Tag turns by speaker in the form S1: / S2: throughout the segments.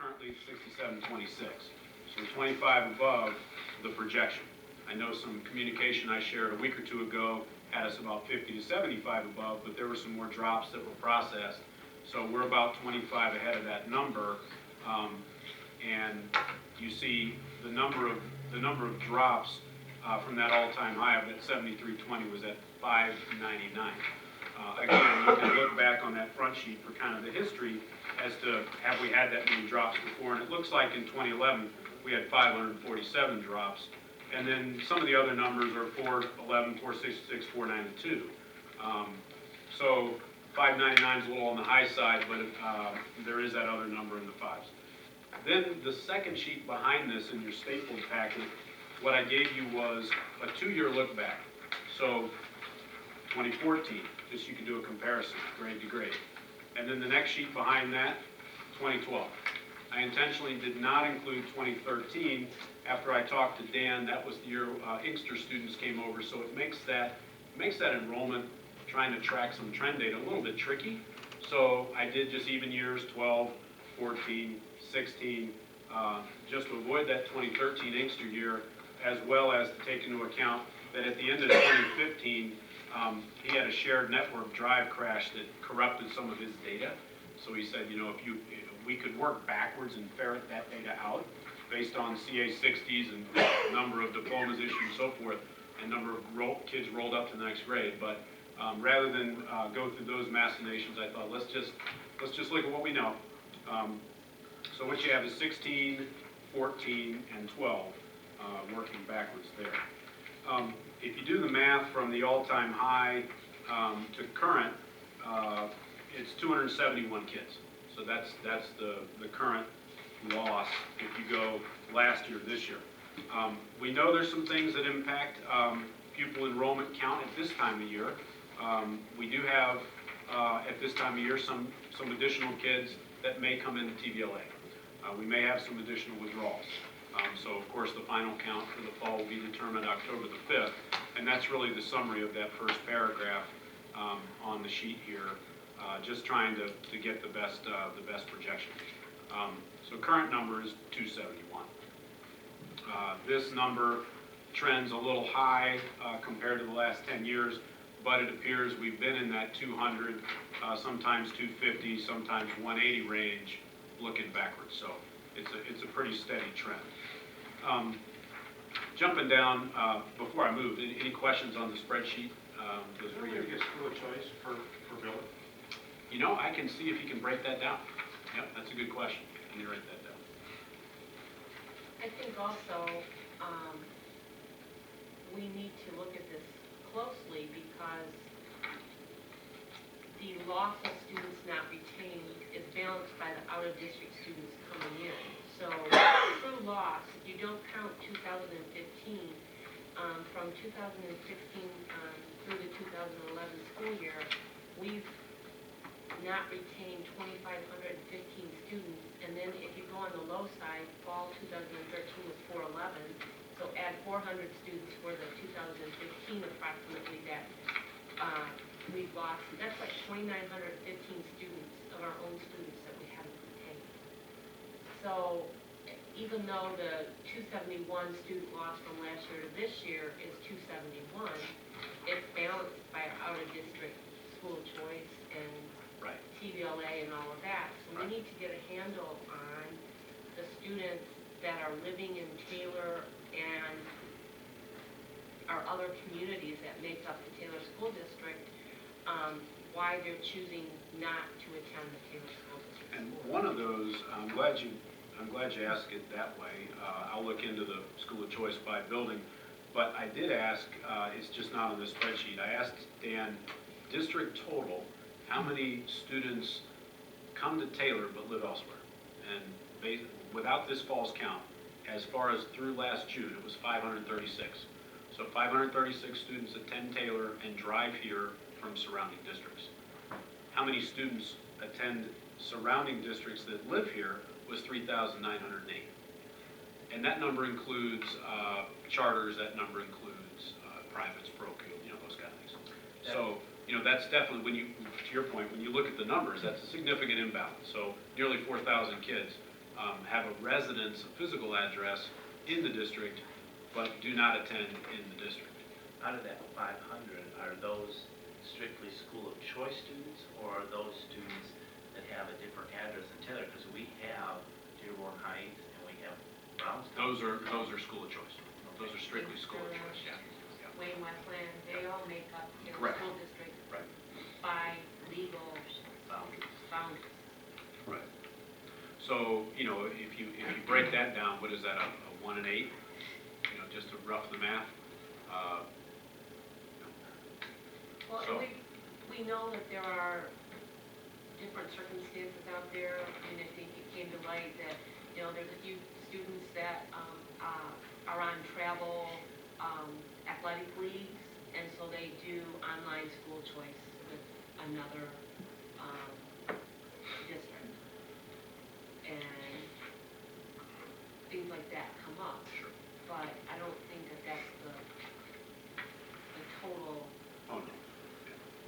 S1: currently 6726, so 25 above the projection. I know some communication I shared a week or two ago had us about 50 to 75 above, but there were some more drops that were processed. So we're about 25 ahead of that number, and you see the number of drops from that all-time high of that 7320 was at 599. Again, you can look back on that front sheet for kind of the history as to have we had that many drops before, and it looks like in 2011 we had 547 drops, and then some of the other numbers are 411, 466, 492. So 599 is a little on the high side, but there is that other number in the fives. Then the second sheet behind this in your stapled packet, what I gave you was a 2-year look back. So 2014, just you can do a comparison, grade to grade. And then the next sheet behind that, 2012. I intentionally did not include 2013. After I talked to Dan, that was the year Inkster students came over, so it makes that enrollment, trying to track some trend data, a little bit tricky. So I did just even years, 12, 14, 16, just to avoid that 2013 Inkster year, as well as to take into account that at the end of 2015, he had a shared network drive crash that corrupted some of his data. So he said, if we could work backwards and ferret that data out based on CA60s and number of diplomas issued and so forth, and number of kids rolled up to the next grade. But rather than go through those machinations, I thought let's just look at what we know. So what you have is 16, 14, and 12, working backwards there. If you do the math from the all-time high to current, it's 271 kids. So that's the current loss if you go last year, this year. We know there's some things that impact pupil enrollment count at this time of year. We do have, at this time of year, some additional kids that may come into TVLA. We may have some additional withdrawals. So, of course, the final count for the fall will be determined October the 5th, and that's really the summary of that first paragraph on the sheet here, just trying to get the best projection. So current number is 271. This number trends a little high compared to the last 10 years, but it appears we've been in that 200, sometimes 250, sometimes 180 range looking backwards. So it's a pretty steady trend. Jumping down, before I move, any questions on the spreadsheet?
S2: Is there a school of choice for Billy?
S1: I can see if you can break that down. Yep, that's a good question. Let me write that down.
S3: I think also we need to look at this closely because the loss of students not retained is balanced by the out-of-district students coming in. So true loss, if you don't count 2015, from 2016 through the 2011 school year, we've not retained 2,515 students, and then if you go on the low side, fall 2013 was 411, so add 400 students for the 2015 approximately that we've lost. That's like 2,915 students of our own students that we haven't retained. So even though the 271 student loss from last year to this year is 271, it's balanced by out-of-district school choice and
S1: Right.
S3: TVLA and all of that. So we need to get a handle on the students that are living in Taylor and our other communities that make up the Taylor School District, why they're choosing not to attend the Taylor School District.
S1: And one of those, I'm glad you asked it that way. I'll look into the school of choice by building, but I did ask. It's just not on the spreadsheet. I asked Dan, district total, how many students come to Taylor but live elsewhere? And without this fall's count, as far as through last June, it was 536. So 536 students attend Taylor and drive here from surrounding districts. How many students attend surrounding districts that live here was 3,908. And that number includes charters, that number includes privates, parochial, those kind of things. So, that's definitely, to your point, when you look at the numbers, that's a significant imbalance. So nearly 4,000 kids have a residence, a physical address in the district, but do not attend in the district.
S4: Out of that 500, are those strictly school of choice students, or are those students that have a different address than Taylor? Because we have Dearborn Heights and we have Brownstown.
S1: Those are school of choice. Those are strictly school of choice, yeah.
S3: Wayne Westland, they all make up their
S1: Correct.
S3: school district
S1: Right.
S3: by legal boundaries.
S1: Right. So, you know, if you break that down, what is that, a 1 and 8? You know, just to rough the math.
S3: Well,
S1: So-
S3: and we know that there are different circumstances out there. I mean, I think it came to light that, you know, there's a few students that are on travel athletic leagues, and so they do online school choice with another district. And things like that come up.
S1: Sure.
S3: But I don't think that that's the total
S1: Oh, no.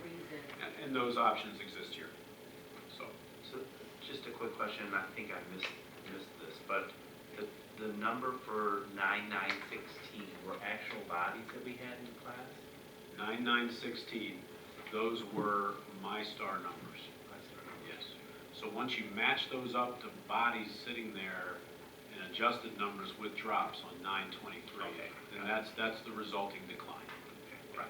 S3: reason.
S1: And those options exist here. So,
S4: So, just a quick question, and I think I missed this, but the number for 9-9-16 were actual bodies that we had in class?
S1: 9, 9, 16, those were MyStar numbers. Yes. So once you match those up to bodies sitting there and adjusted numbers with drops on 923,
S4: Okay.
S1: then that's the resulting decline. Right.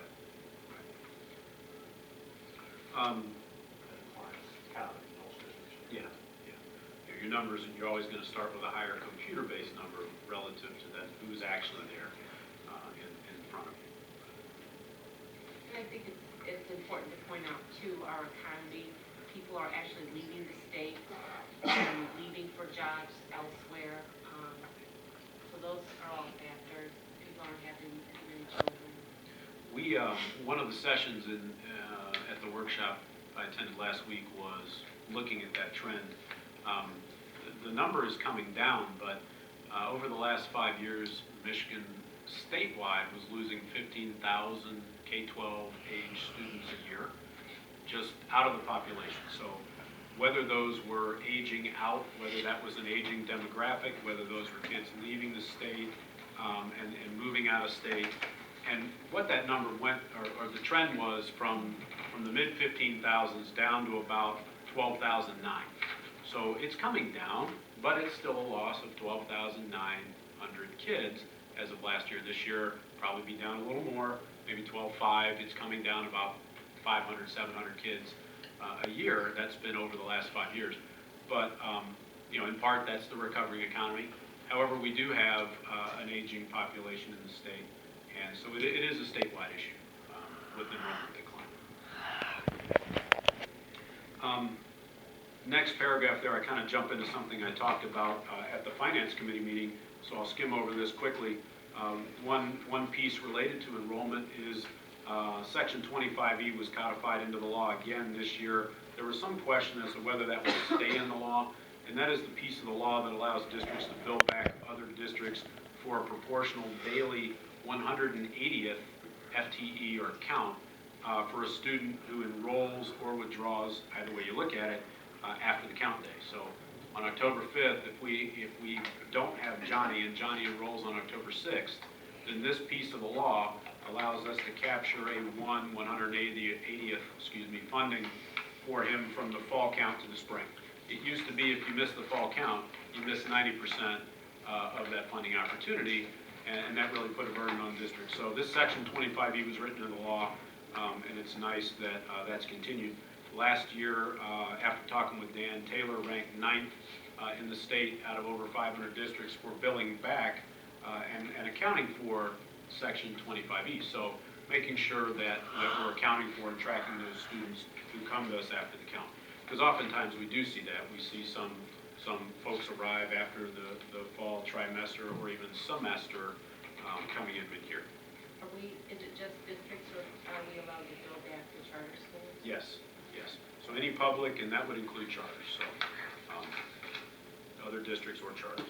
S1: Yeah, yeah. Your numbers, you're always going to start with a higher computer-based number relative to that who's actually there in front of you.
S3: And I think it's important to point out too, our economy, people are actually leaving the state and leaving for jobs elsewhere. So those are all factors. People aren't having as many children.
S1: We, one of the sessions at the workshop I attended last week was looking at that trend. The number is coming down, but over the last 5 years, Michigan statewide was losing 15,000 K-12 age students a year, just out of the population. So whether those were aging out, whether that was an aging demographic, whether those were kids leaving the state and moving out of state, and what that number went, or the trend was from the mid 15,000s down to about 12,009. So it's coming down, but it's still a loss of 12,900 kids as of last year. This year, probably be down a little more, maybe 12,500. It's coming down about 500, 700 kids a year. That's been over the last 5 years. But, you know, in part, that's the recovering economy. However, we do have an aging population in the state, and so it is a statewide issue with enrollment decline. Next paragraph there, I kind of jump into something I talked about at the Finance Committee meeting, so I'll skim over this quickly. One piece related to enrollment is Section 25E was codified into the law again this year. There was some question as to whether that would stay in the law, and that is the piece of the law that allows districts to bill back other districts for a proportional daily 180th FTE or count for a student who enrolls or withdraws, either way you look at it, after the count day. So on October 5th, if we don't have Johnny and Johnny enrolls on October 6th, then this piece of the law allows us to capture a 180th funding for him from the fall count to the spring. It used to be if you missed the fall count, you missed 90% of that funding opportunity, and that really put a burden on districts. So this Section 25E was written into law, and it's nice that that's continued. Last year, after talking with Dan, Taylor ranked 9th in the state out of over 500 districts for billing back and accounting for Section 25E. So making sure that we're accounting for and tracking those students who come to us after the count. Because oftentimes we do see that. We see some folks arrive after the fall trimester or even semester coming in mid-year.
S3: Is it just districts, or are we allowed to bill back to charter schools?
S1: Yes, yes. So any public, and that would include charters, so other districts or charters.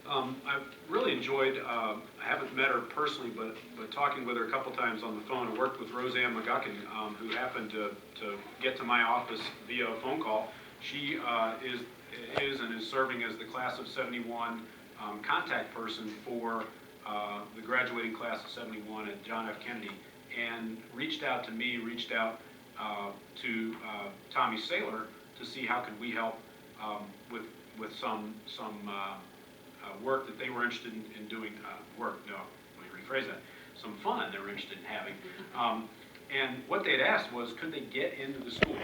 S1: I've really enjoyed, I haven't met her personally, but talking with her a couple times on the phone. I worked with Roseanne McGuckin, who happened to get to my office via a phone call. She is is and is serving as the class of 71 contact person for the graduating class of 71 at John F. Kennedy, and reached out to me, reached out to Tommy Saylor to see how could we help with some work that they were interested in doing. Let me rephrase that. Some fun they were interested in having. And what they'd asked was, could they get into the school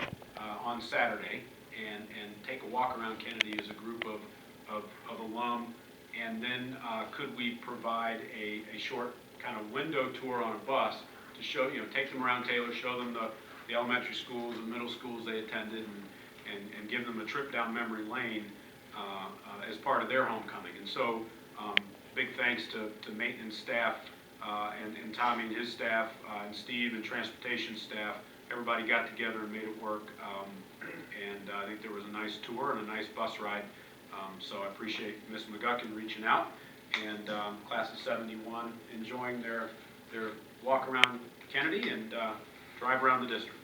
S1: on Saturday and take a walk around Kennedy as a group of alum, and then could we provide a short kind of window tour on a bus to show, take them around Taylor, show them the elementary schools and middle schools they attended, and give them a trip down memory lane as part of their homecoming. And so big thanks to maintenance staff and Tommy and his staff and Steve and transportation staff. Everybody got together and made it work, and I think there was a nice tour and a nice bus ride. So I appreciate Ms. McGuckin reaching out, and class of 71 enjoying their walk around Kennedy and drive around the district.